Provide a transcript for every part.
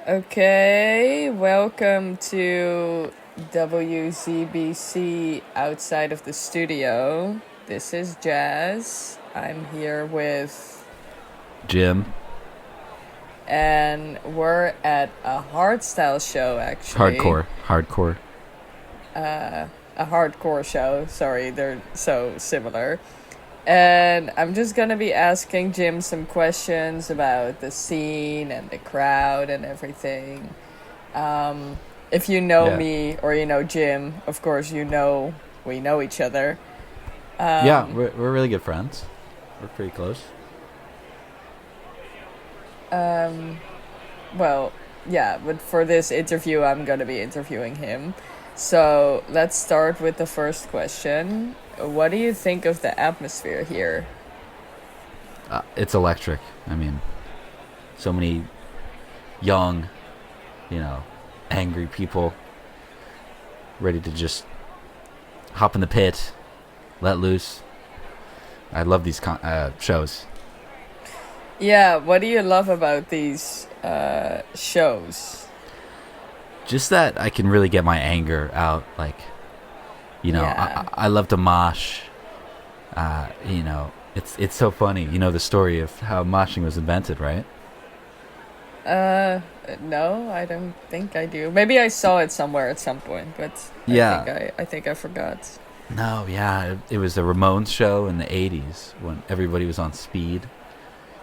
Okay, welcome to WZBC outside of the studio. This is Jazz. I'm here with, Jim. and we're at a hardstyle show actually. Hardcore. A hardcore show. Sorry, they're so similar. And I'm just gonna be asking Jim some questions about the scene and the crowd and everything. If you know Yeah. me or you know Jim, of course you know we know each other. Yeah, we're really good friends. We're pretty close. Well, yeah, but for this interview, I'm gonna be interviewing him. So let's start with the first question. What do you think of the atmosphere here? It's electric. I mean, so many young, you know, angry people ready to just hop in the pit, let loose. I love these shows. Yeah, what do you love about these shows? Just that I can really get my anger out. Like, Yeah. I love to mosh. It's so funny. You know the story of how moshing was invented, right? Uh, no, I don't think I do. Maybe I saw it somewhere at some point, but Yeah. I think I forgot. No, yeah, it was the Ramones show in the 80s when everybody was on speed.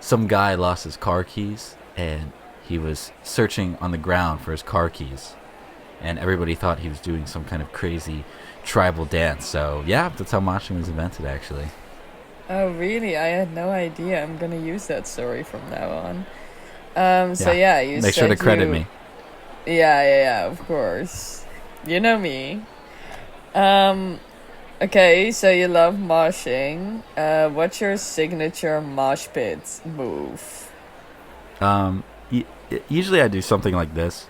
Some guy lost his car keys and he was searching on the ground for his car keys. And everybody thought he was doing some kind of crazy tribal dance. So, yeah, that's how moshing was invented, actually. Oh, really? I had no idea. I'm gonna use that story from now on. So Yeah. yeah, you Make sure to said credit you. me. Yeah, of course. You know me. Um, okay, so you love moshing. What's your signature mosh pit move? Um, Usually I do something like this.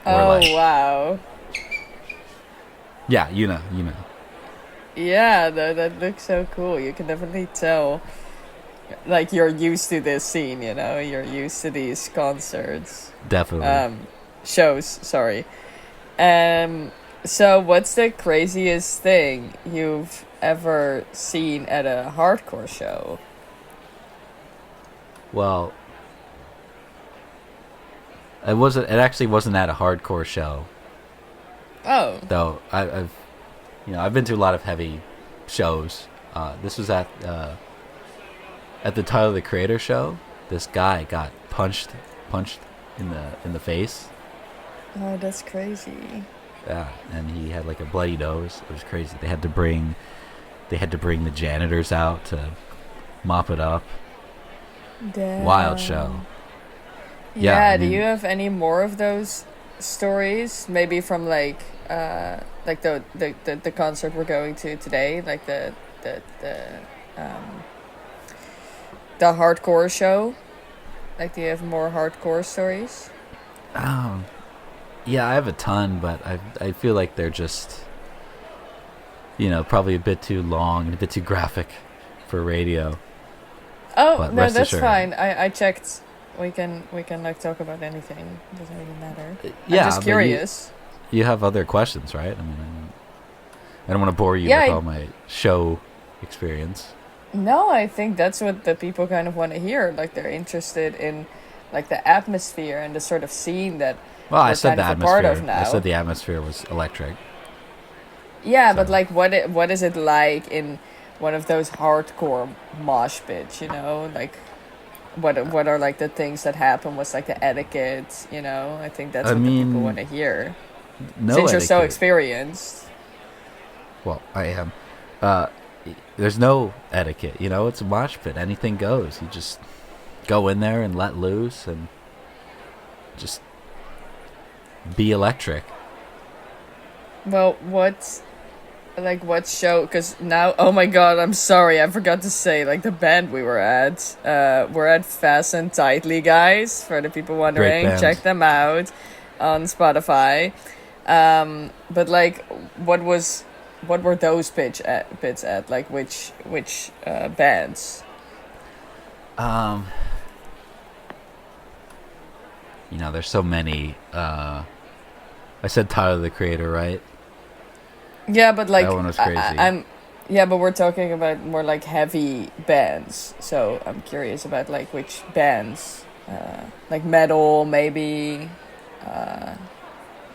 Or Oh, like, wow. yeah, you know. Yeah, that looks so cool. You can definitely tell, like, you're used to this scene, you know? You're used to these concerts. Definitely. Um, shows, sorry. Um, so what's the craziest thing you've ever seen at a hardcore show? Well, it actually wasn't at a hardcore show. Oh, Though I've been to a lot of heavy shows. This was at the Tyler the Creator show. This guy got punched in the face. oh, that's crazy. Yeah, and he had like a bloody nose. It was crazy. They had to bring the janitors out to mop it up. Wild show. Damn. Yeah, I Yeah, do you mean, have any more of those stories? Maybe from like the concert we're going to today, like um the hardcore show. Like, do you have more hardcore stories? um, yeah, I have a ton, but I feel like they're just probably a bit too long and a bit too graphic for radio. Oh But no, rest that's assured, fine. I checked. We can like talk about anything. It doesn't really matter. I'm yeah, just but you curious. you have other questions, right? I mean, I don't want to bore you Yeah, with all my show experience. no, I think that's what the people kind of want to hear. Like, they're interested in like the atmosphere and the sort of scene that Well, I we're said kind the of a part of atmosphere. I said now. the atmosphere was electric. Yeah, but So, like, what is it like in one of those hardcore mosh pits? You know, like what are like the things that happen? What's like the etiquette? You know, I think that's I what the people want mean, to hear. no Since you're so etiquette. experienced. Well, I am. Uh, there's no etiquette. It's a mosh pit. Anything goes. You just go in there and let loose and just be electric. Well, what show? Because now, oh my god, I'm sorry, I forgot to say, like, the band we were at. We're at Fast and Tightly, guys. For the people Great wondering, band. check them out on Spotify. But like, what was, what were those pits at? Like, which bands? Um, there's so many. I said Tyler the Creator, right? Yeah, but like That one was crazy. I'm yeah, but we're talking about more like heavy bands. So I'm curious about like which bands, like metal maybe, uh,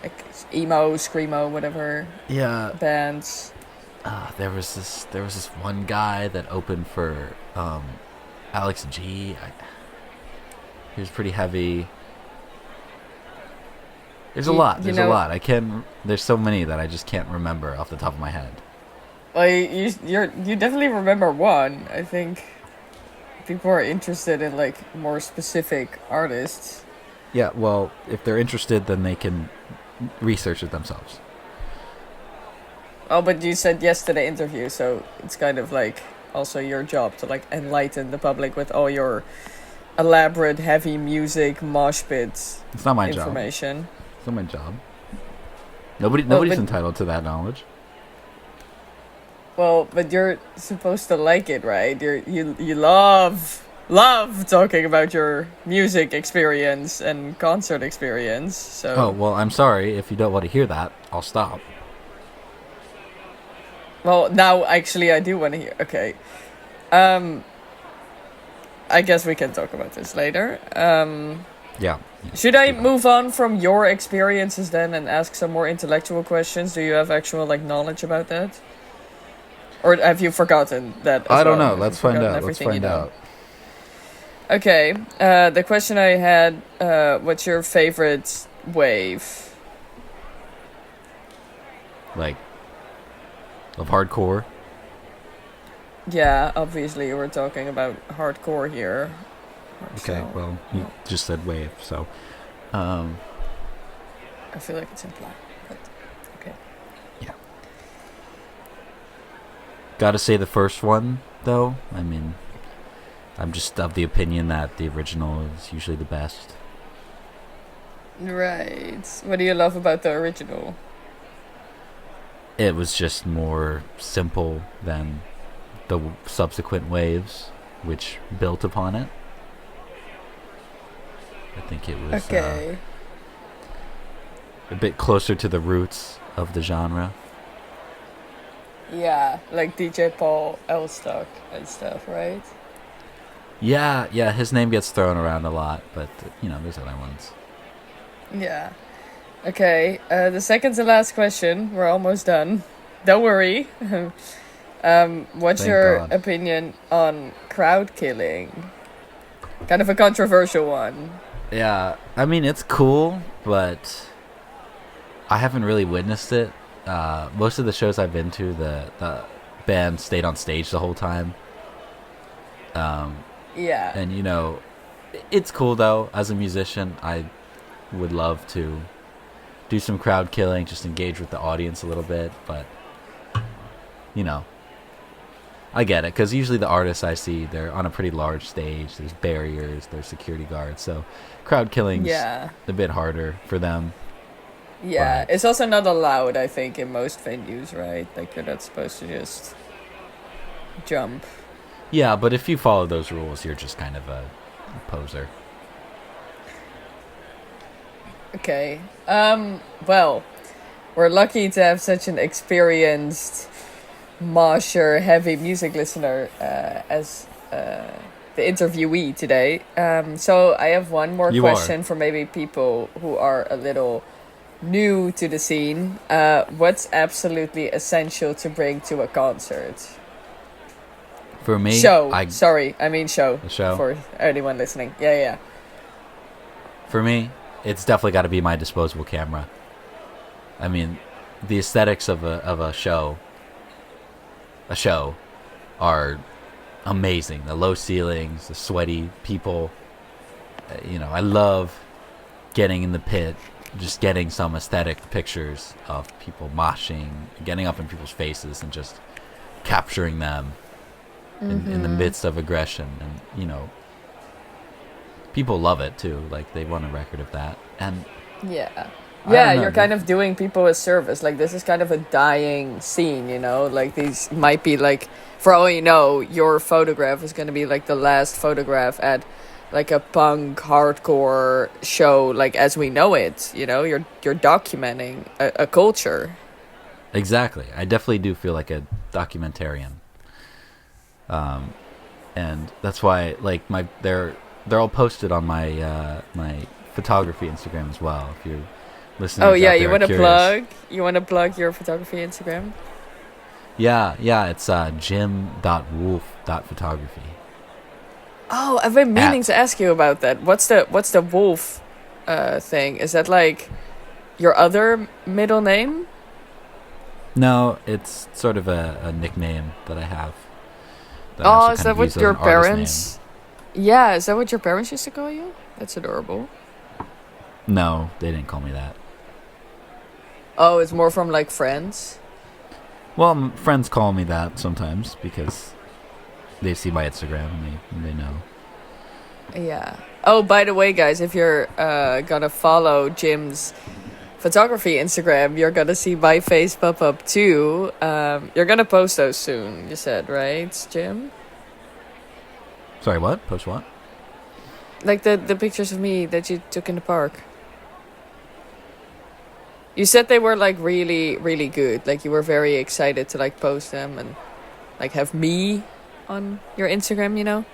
like emo, screamo, whatever Yeah. bands. There was this one guy that opened for Alex G. He was pretty heavy. There's a lot. There's a lot. There's so many that I just can't remember off the top of my head. Well, you definitely remember one. I think people are interested in like more specific artists. Yeah, well, if they're interested, then they can research it themselves. Oh, but you said yes to the interview, so it's kind of like also your job to like enlighten the public with all your elaborate heavy music mosh pits It's not my job. information. It's not my job. Nobody's entitled to that knowledge. Well, but you're supposed to like it, right? You love talking about your music experience and concert experience. So Oh, well, I'm sorry. If you don't want to hear that, I'll stop. well, now actually I do want to hear. Okay. I guess we can talk about this later. Yeah. Should I move on from your experiences then and ask some more intellectual questions? Do you have actual like knowledge about that? Or have you forgotten that? I don't know. Let's find out. Okay. The question I had, what's your favorite wave? Like, of hardcore? Yeah, obviously we're talking about hardcore here. Okay, So, well, you just said wave, so... I feel like it's implied, but okay. Yeah. Gotta say the first one, though. I mean, I'm just of the opinion that the original is usually the best. Right. What do you love about the original? It was just more simple than the subsequent waves, which built upon it. I think it was Okay. a bit closer to the roots of the genre. Yeah, like DJ Paul Elstock and stuff, right? Yeah, his name gets thrown around a lot, but, there's other ones. Yeah. Okay, the second to last question. We're almost done. Don't worry. What's Thank your God. opinion on crowd killing? Kind of a controversial one. Yeah, I mean, it's cool, but I haven't really witnessed it. Most of the shows I've been to, the band stayed on stage the whole time. Yeah. And, it's cool, though. As a musician, I would love to do some crowd killing, just engage with the audience a little bit, but, I get it, because usually the artists I see, they're on a pretty large stage, there's barriers, there's security guards, so crowd killing's a bit harder for them. Yeah, But it's also not allowed, I think, in most venues, right? Like, you're not supposed to just jump. Yeah, but if you follow those rules, you're just kind of a poser. Okay. Well, we're lucky to have such an experienced mosher, heavy music listener as the interviewee today. So I have one more question for maybe people who are a little new to the scene. What's absolutely essential to bring to a concert? For me, show. I mean show. The show. For anyone listening. Yeah. For me, it's definitely got to be my disposable camera. I mean, the aesthetics of a show are amazing. The low ceilings, the sweaty people. I love getting in the pit, just getting some aesthetic pictures of people moshing, getting up in people's faces and just capturing them in the midst of aggression. And, people love it too. Like, they want a record of that. And Yeah. I Yeah, don't know. you're kind of doing people a service. Like, this is kind of a dying scene, you know? Like, these might be like, for all you know, your photograph is going to be like the last photograph at like a punk hardcore show, like as we know it. You know, you're documenting a culture. Exactly. I definitely do feel like a documentarian. And that's why like they're all posted on my photography Instagram as well. If your Oh listeners yeah, out you there are want to curious, plug? You want to plug your photography Instagram? yeah, it's jim.wolf.photography Oh, I've been meaning at. to ask you about that. What's the wolf thing? Is that like your other middle name? No, it's sort of a nickname that I have that I Oh, also is kind that of use what as your an artist name. parents? Yeah, is that what your parents used to call you? That's adorable. No, they didn't call me that. Oh, it's more from like friends. Well, friends call me that sometimes because they see my Instagram and they know. Yeah. Oh, by the way, guys, if you're gonna follow Jim's photography Instagram, you're gonna see my face pop up too. You're gonna post those soon. You said, right, Jim? Sorry, what? Post what? Like the pictures of me that you took in the park. You said they were like really really good. Like you were very excited to like post them and like have me on your Instagram. You know.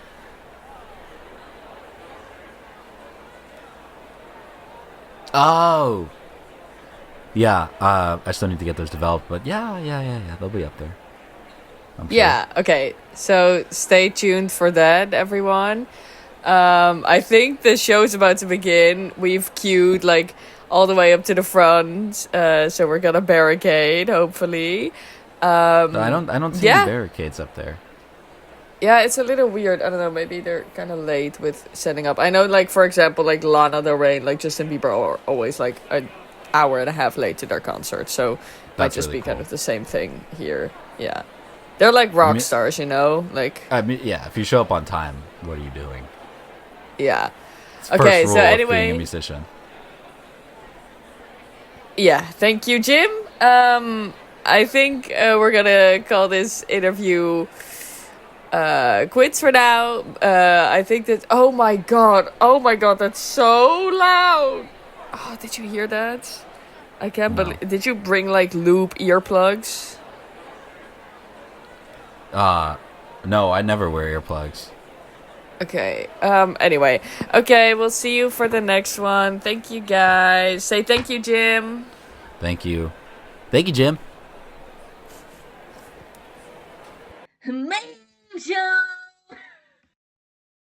Oh, yeah. I still need to get those developed, but yeah. They'll be up there. I'm sure. Yeah. Okay. So stay tuned for that, everyone. I think the show's about to begin. We've queued like all the way up to the front, so we're gonna barricade, hopefully. I don't see any Yeah, barricades up there. yeah, it's a little weird. I don't know. Maybe they're kind of late with setting up. I know, like for example, like Lana Del Rey, like Justin Bieber are always like an hour and a half late to their concert. So might That's just really be kind cool. of the same thing here. Yeah, they're like rock stars, you know. Like I mean, yeah. If you show up on time, what are you doing? yeah. It's Okay. first So rule of being a anyway. musician. Yeah, thank you, Jim. I think we're gonna call this interview quits for now. I think that. Oh my god, that's so loud. Oh, did you hear that? I can't No. believe. Did you bring like loop earplugs? No, I never wear earplugs. Okay. Anyway. Okay, we'll see you for the next one. Thank you, guys. Say thank you, Jim. Thank you. Thank you, Jim. Meefshow.